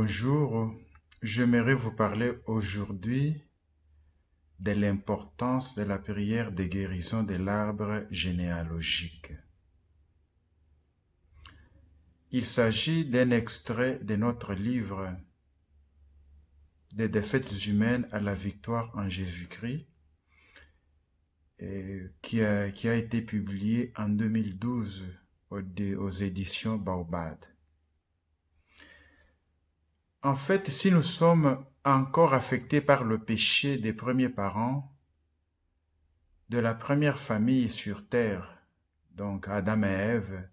Bonjour, j'aimerais vous parler aujourd'hui de l'importance de la prière de guérison de l'arbre généalogique. Il s'agit d'un extrait de notre livre Des défaites humaines à la victoire en Jésus-Christ qui a été publié en 2012 aux éditions Baobab. En fait, si nous sommes encore affectés par le péché des premiers parents, de la première famille sur terre, donc Adam et Ève,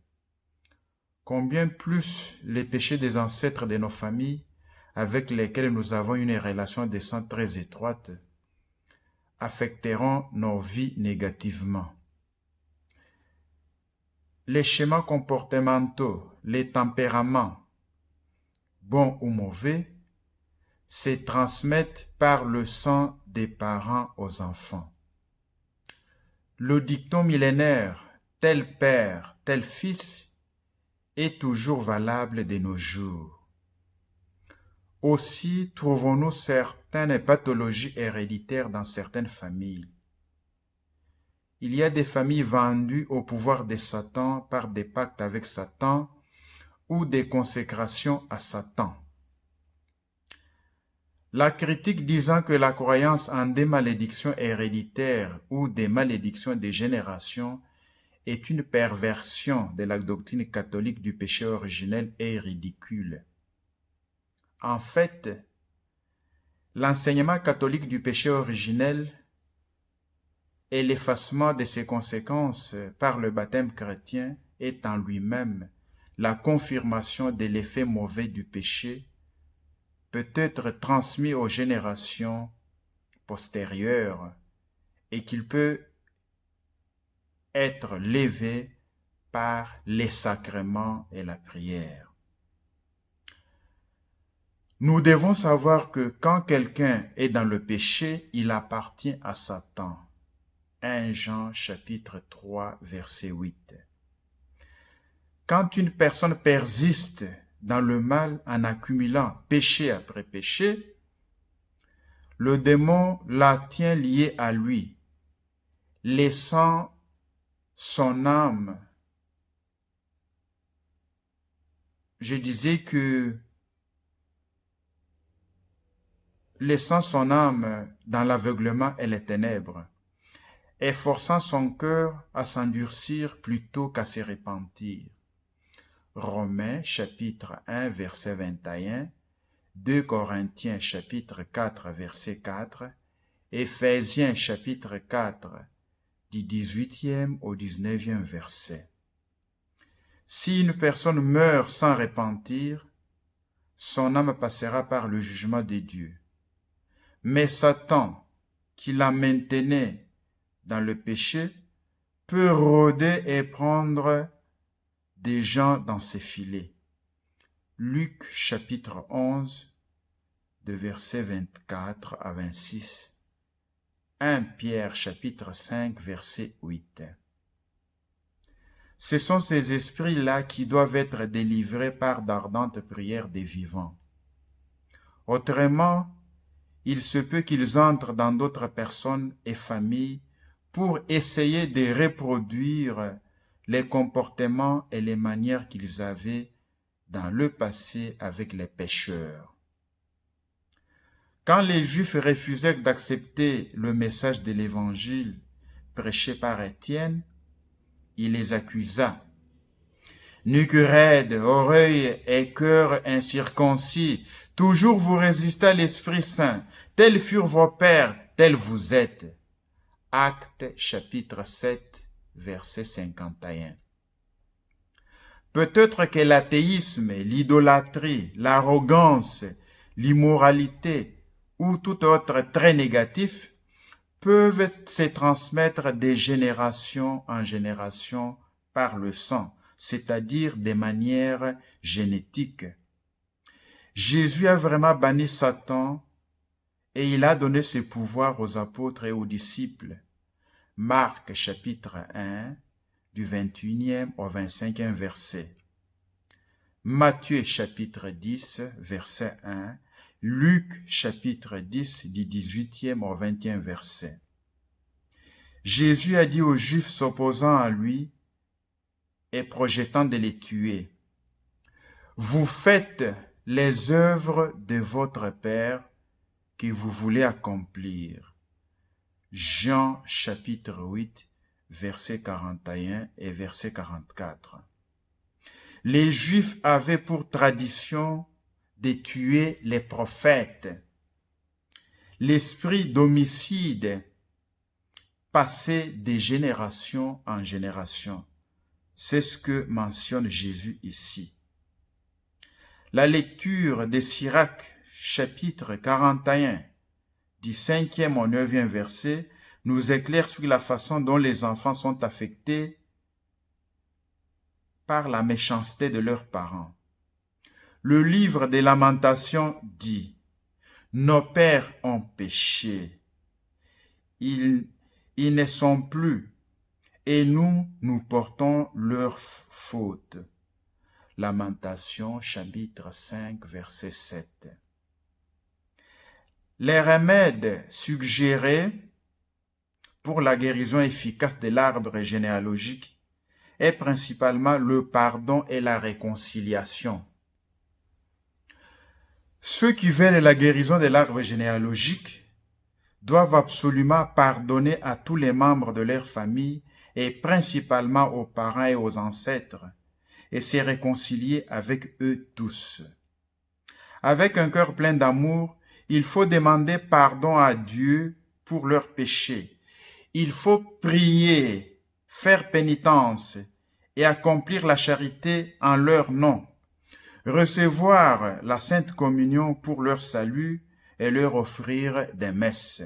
combien plus les péchés des ancêtres de nos familles, avec lesquels nous avons une relation de sang très étroite, affecteront nos vies négativement. Les schémas comportementaux, les tempéraments, bons ou mauvais, se transmettent par le sang des parents aux enfants. Le dicton millénaire « tel père, tel fils » est toujours valable de nos jours. Aussi trouvons-nous certaines pathologies héréditaires dans certaines familles. Il y a des familles vendues au pouvoir de Satan par des pactes avec Satan ou des consécrations à Satan. La critique disant que la croyance en des malédictions héréditaires ou des malédictions des générations est une perversion de la doctrine catholique du péché originel est ridicule. En fait, l'enseignement catholique du péché originel et l'effacement de ses conséquences par le baptême chrétien est en lui-même la confirmation de l'effet mauvais du péché peut être transmis aux générations postérieures et qu'il peut être levé par les sacrements et la prière. Nous devons savoir que quand quelqu'un est dans le péché, il appartient à Satan. 1 Jean chapitre 3 verset 8. Quand une personne persiste dans le mal en accumulant péché après péché, le démon la tient liée à lui, laissant son âme. Je disais que laissant son âme dans l'aveuglement et les ténèbres, et forçant son cœur à s'endurcir plutôt qu'à se repentir. Romains chapitre 1 verset 21, 2 Corinthiens chapitre 4 verset 4, Éphésiens chapitre 4 du 18e au 19e verset. Si une personne meurt sans repentir, son âme passera par le jugement de Dieu. Mais Satan, qui la maintenait dans le péché, peut rôder et prendre des gens dans ses filets. Luc chapitre 11, de versets 24 à 26. 1 Pierre chapitre 5, verset 8. Ce sont ces esprits-là qui doivent être délivrés par d'ardentes prières des vivants. Autrement, il se peut qu'ils entrent dans d'autres personnes et familles pour essayer de reproduire les comportements et les manières qu'ils avaient dans le passé avec les pécheurs. Quand les Juifs refusaient d'accepter le message de l'Évangile prêché par Étienne, il les accusa. Nuque raide, oreille et cœur incirconcis, toujours vous résistez à l'Esprit Saint, tels furent vos pères, tels vous êtes. Actes chapitre 7, verset 51. Peut-être que l'athéisme, l'idolâtrie, l'arrogance, l'immoralité ou tout autre trait négatif peuvent se transmettre de génération en génération par le sang, c'est-à-dire de manière génétique. Jésus a vraiment banni Satan et il a donné ses pouvoirs aux apôtres et aux disciples. Marc chapitre 1, du 21e au 25e verset. Matthieu chapitre 10, verset 1, Luc chapitre 10, du 18e au 20e verset. Jésus a dit aux Juifs s'opposant à lui et projetant de les tuer, « Vous faites les œuvres de votre Père que vous voulez accomplir. » Jean chapitre 8, verset 41 et verset 44. Les Juifs avaient pour tradition de tuer les prophètes. L'esprit d'homicide passait de génération en génération. C'est ce que mentionne Jésus ici. La lecture de Sirach, chapitre 41, du 5e au 9e verset, nous éclaire sur la façon dont les enfants sont affectés par la méchanceté de leurs parents. Le livre des Lamentations dit, « Nos pères ont péché, ils ne sont plus, et nous portons leurs fautes. » Lamentation, chapitre 5, verset 7. Les remèdes suggérés pour la guérison efficace de l'arbre généalogique est principalement le pardon et la réconciliation. Ceux qui veulent la guérison de l'arbre généalogique doivent absolument pardonner à tous les membres de leur famille et principalement aux parents et aux ancêtres et se réconcilier avec eux tous. Avec un cœur plein d'amour, il faut demander pardon à Dieu pour leurs péchés. Il faut prier, faire pénitence et accomplir la charité en leur nom, recevoir la Sainte Communion pour leur salut et leur offrir des messes.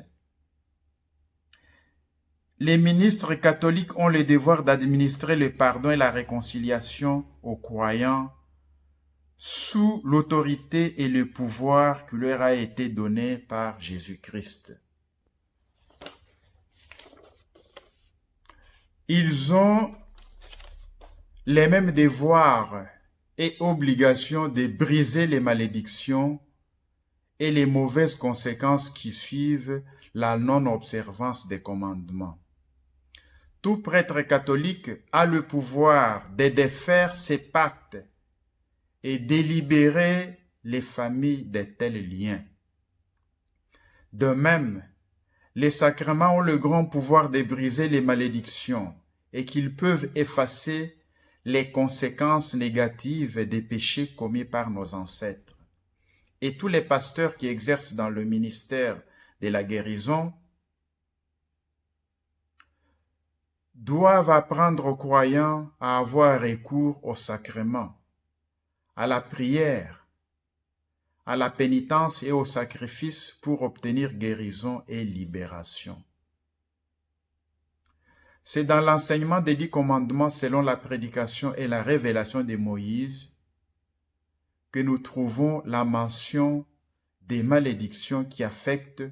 Les ministres catholiques ont le devoir d'administrer le pardon et la réconciliation aux croyants sous l'autorité et le pouvoir qui leur a été donné par Jésus-Christ. Ils ont les mêmes devoirs et obligations de briser les malédictions et les mauvaises conséquences qui suivent la non-observance des commandements. Tout prêtre catholique a le pouvoir de défaire ces pactes et de libérer les familles de tels liens. De même, les sacrements ont le grand pouvoir de briser les malédictions et qu'ils peuvent effacer les conséquences négatives des péchés commis par nos ancêtres. Et tous les pasteurs qui exercent dans le ministère de la guérison doivent apprendre aux croyants à avoir recours au sacrement, à la prière, à la pénitence et au sacrifice pour obtenir guérison et libération. C'est dans l'enseignement des 10 commandements selon la prédication et la révélation de Moïse que nous trouvons la mention des malédictions qui affectent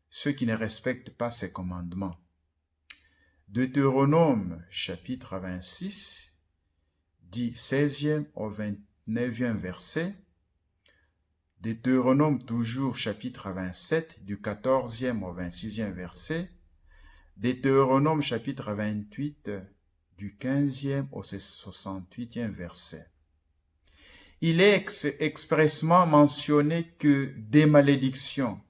ceux qui ne respectent pas ces commandements. Deutéronome chapitre 26, du 16e au 29e verset, Deutéronome toujours chapitre 27, du 14e au 26e verset, Deutéronome chapitre 28, du 15e au 68e verset. Il est expressement mentionné que des malédictions,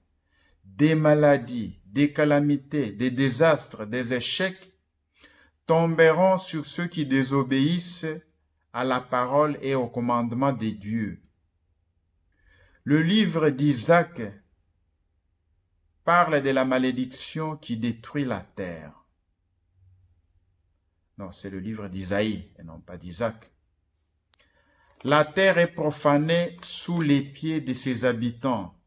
des maladies, des calamités, des désastres, des échecs tomberont sur ceux qui désobéissent à la parole et au commandement de Dieu. Le livre d'Isaac parle de la malédiction qui détruit la terre. Non, c'est le livre d'Isaïe et non pas d'Isaac. La terre est profanée sous les pieds de ses habitants,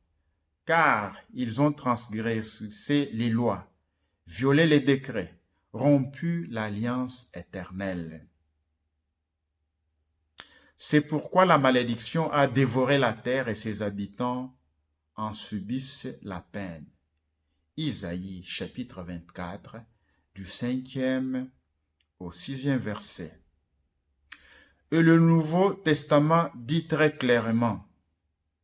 car ils ont transgressé les lois, violé les décrets, rompu l'alliance éternelle. C'est pourquoi la malédiction a dévoré la terre et ses habitants en subissent la peine. Isaïe chapitre 24, du 5e au 6e verset. Et le Nouveau Testament dit très clairement,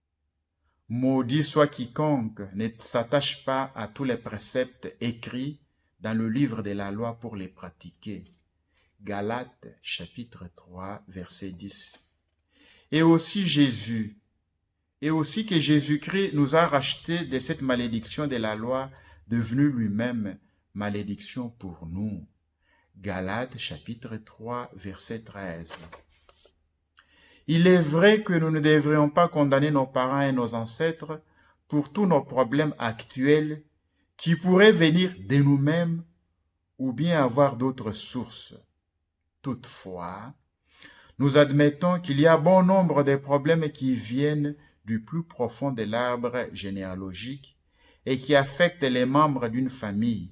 « Maudit soit quiconque ne s'attache pas à tous les préceptes écrits dans le livre de la loi pour les pratiquer. » Galates chapitre 3, verset 10. Et aussi que Jésus-Christ nous a rachetés de cette malédiction de la loi, devenu lui-même malédiction pour nous. Galates chapitre 3, verset 13. Il est vrai que nous ne devrions pas condamner nos parents et nos ancêtres pour tous nos problèmes actuels qui pourraient venir de nous-mêmes ou bien avoir d'autres sources. Toutefois, nous admettons qu'il y a bon nombre de problèmes qui viennent du plus profond de l'arbre généalogique et qui affectent les membres d'une famille.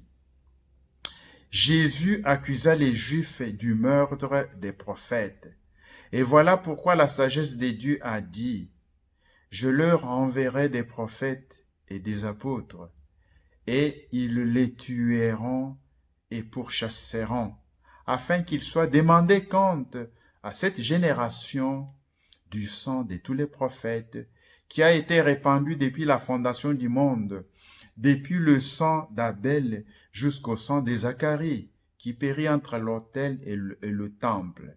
Jésus accusa les Juifs du meurtre des prophètes. Et voilà pourquoi la sagesse de Dieu a dit, « Je leur enverrai des prophètes et des apôtres, et ils les tueront et pourchasseront, afin qu'il soit demandé compte à cette génération du sang de tous les prophètes qui a été répandu depuis la fondation du monde, depuis le sang d'Abel jusqu'au sang de Zacharie, qui périt entre l'autel et le temple.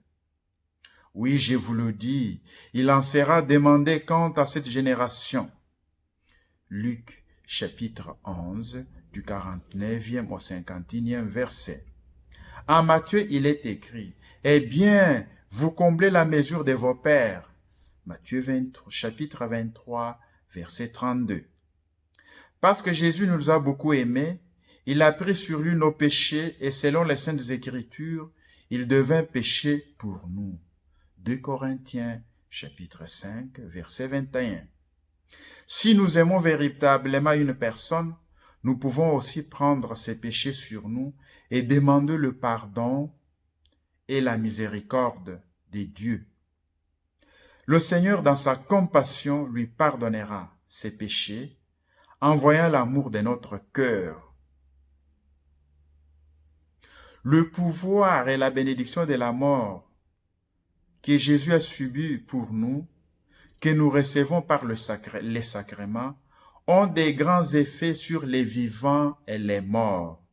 Oui, je vous le dis, il en sera demandé quant à cette génération. » Luc chapitre 11, du 49e au 51e verset. En Matthieu, il est écrit, « Eh bien, vous comblez la mesure de vos pères. » Matthieu chapitre 23, verset 32. Parce que Jésus nous a beaucoup aimés, il a pris sur lui nos péchés et selon les saintes écritures, il devint péché pour nous. 2 Corinthiens chapitre 5, verset 21. Si nous aimons véritablement une personne, nous pouvons aussi prendre ses péchés sur nous et demander le pardon et la miséricorde de Dieu. Le Seigneur, dans sa compassion, lui pardonnera ses péchés, envoyant l'amour de notre cœur. Le pouvoir et la bénédiction de la mort que Jésus a subi pour nous, que nous recevons par les sacrements, ont des grands effets sur les vivants et les morts.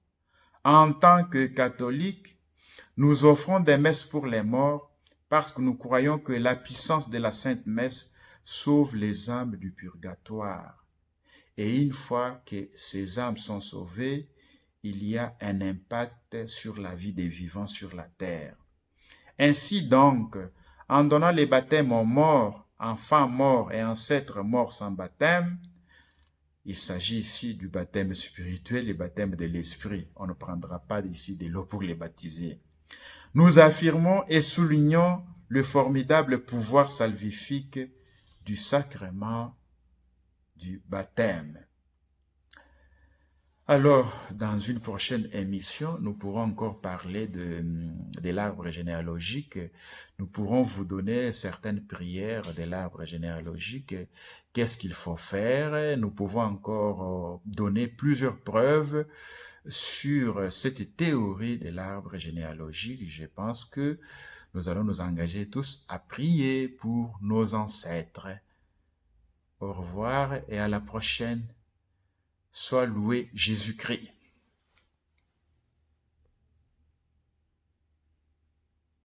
En tant que catholiques, nous offrons des messes pour les morts parce que nous croyons que la puissance de la Sainte Messe sauve les âmes du purgatoire. Et une fois que ces âmes sont sauvées, il y a un impact sur la vie des vivants sur la terre. Ainsi donc, en donnant les baptêmes aux morts, enfants morts et ancêtres morts sans baptême, il s'agit ici du baptême spirituel, le baptême de l'esprit. On ne prendra pas d'ici de l'eau pour les baptiser. Nous affirmons et soulignons le formidable pouvoir salvifique du sacrement du baptême. Alors, dans une prochaine émission, nous pourrons encore parler de l'arbre généalogique. Nous pourrons vous donner certaines prières de l'arbre généalogique. Qu'est-ce qu'il faut faire? Nous pouvons encore donner plusieurs preuves sur cette théorie de l'arbre généalogique. Je pense que nous allons nous engager tous à prier pour nos ancêtres. Au revoir et à la prochaine. Soit loué Jésus-Christ.